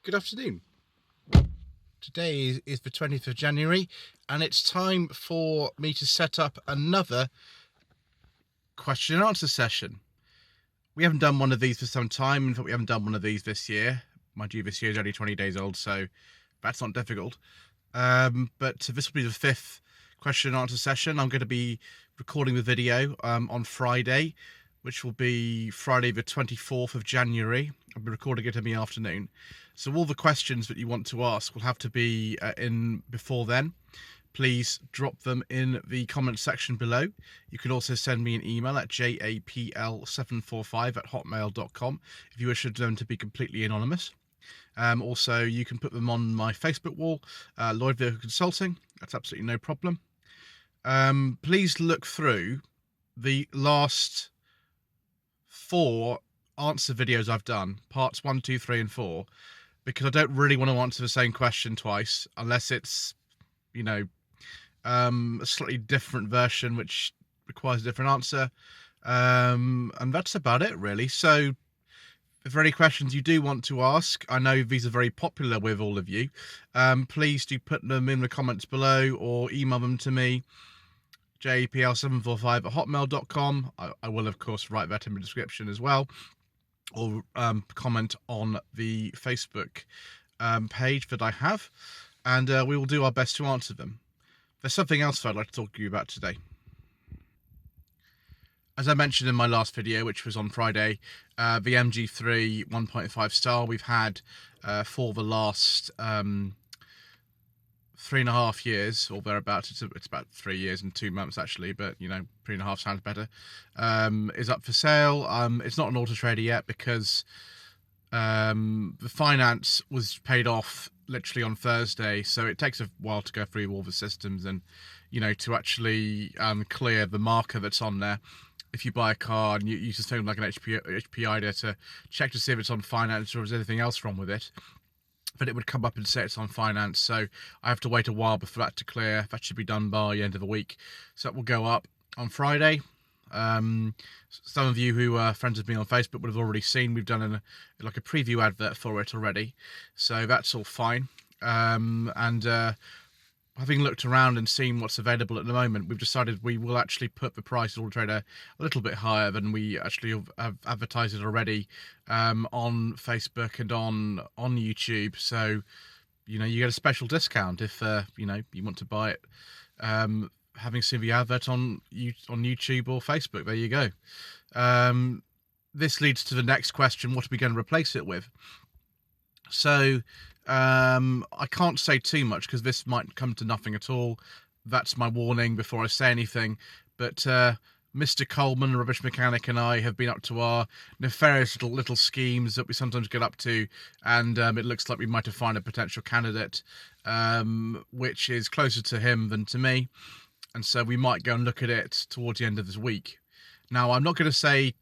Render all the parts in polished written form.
Good afternoon. Today is the 20th of January and it's time for me to set up another question and answer session. We haven't done one of these for some time. In fact, we haven't done one of these this year. Mind you, this year is only 20 days old, so that's not difficult. But this will be the fifth question and answer session. I'm going to be recording the video on Friday, which will be Friday the 24th of January. I'll be recording it in the afternoon. So all the questions that you want to ask will have to be in before then. Please drop them in the comment section below. You can also send me an email at japl745@hotmail.com if you wish them to be completely anonymous. Also, you can put them on my Facebook wall, Lloyd Vehicle Consulting. That's absolutely no problem. Please look through the last 4 answer videos I've done, parts 1, 2, 3, and 4, because I don't really want to answer the same question twice, unless it's, you know, a slightly different version which requires a different answer. And that's about it, really. So if there are any questions you do want to ask, I know these are very popular with all of you, please do put them in the comments below or email them to me, japl745@hotmail.com. I will, of course, write that in the description as well, or comment on the Facebook page that I have, and we will do our best to answer them. There's something else that I'd like to talk to you about today. As I mentioned in my last video, which was on Friday, the MG3 1.5 star we've had for the last 3.5 years or thereabouts. It's about 3 years and 2 months actually, but you know, 3.5 sounds better. Is up for sale. It's not an auto trader yet because the finance was paid off literally on Thursday, so it takes a while to go through all the systems and, you know, to actually clear the marker that's on there. If you buy a car and you use something like an HP IDA to check to see if it's on finance or if there's anything else wrong with it, but it would come up and say it's on finance, so I have to wait a while before that to clear. That should be done by the end of the week, so it will go up on Friday. Some of you who are friends with me on Facebook would have already seen we've done a preview advert for it already, so that's all fine. Having looked around and seen what's available at the moment, we've decided we will actually put the price of Auto Trader a little bit higher than we actually have advertised it already on Facebook and on YouTube. So, you know, you get a special discount if you know, you want to buy it. Having seen the advert on YouTube or Facebook, there you go. This leads to the next question: what are we going to replace it with? So I can't say too much because this might come to nothing at all. That's my warning before I say anything. But Mr. Coleman, the rubbish mechanic, and I have been up to our nefarious little schemes that we sometimes get up to, and it looks like we might have found a potential candidate which is closer to him than to me, and so we might go and look at it towards the end of this week. Now, I'm not going to say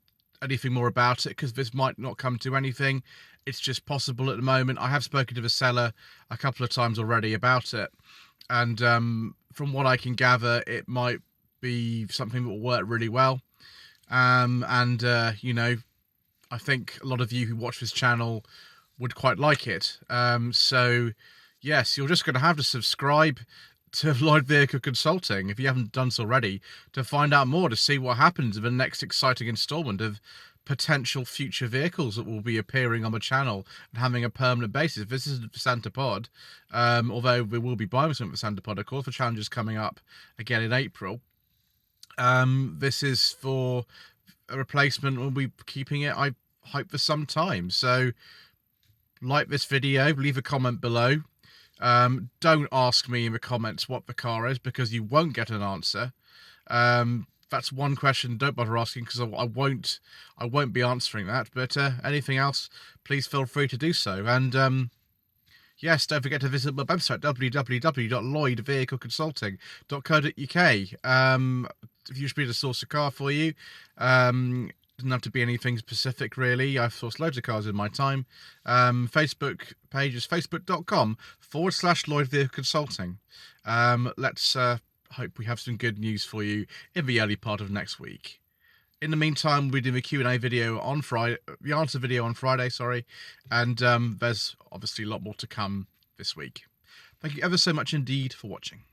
anything more about it because this might not come to anything. It's just possible at the moment. I have spoken to the seller a couple of times already about it, and from what I can gather, it might be something that will work really well. You know, I think a lot of you who watch this channel would quite like it. So yes, you're just going to have to subscribe to Lloyd Vehicle Consulting if you haven't done so already, to find out more, to see what happens in the next exciting installment of potential future vehicles that will be appearing on the channel and having a permanent basis. This isn't for Santa Pod, although we will be buying something for Santa Pod, of course. The challenge is coming up again in April. This is for a replacement. We'll be keeping it, I hope, for some time. So like this video, leave a comment below. Don't ask me in the comments what the car is, because you won't get an answer. That's one question don't bother asking, because I won't be answering that. But anything else, please feel free to do so. And yes, don't forget to visit my website, www.lloydvehicleconsulting.co.uk. If you should be to source a car for you, doesn't have to be anything specific, really. I've sourced loads of cars in my time. Facebook page is facebook.com/Lloyd Vehicle Consulting. Let's hope we have some good news for you in the early part of next week. In the meantime, we're doing the Q&A video on Friday, the answer video on Friday, sorry. And there's obviously a lot more to come this week. Thank you ever so much indeed for watching.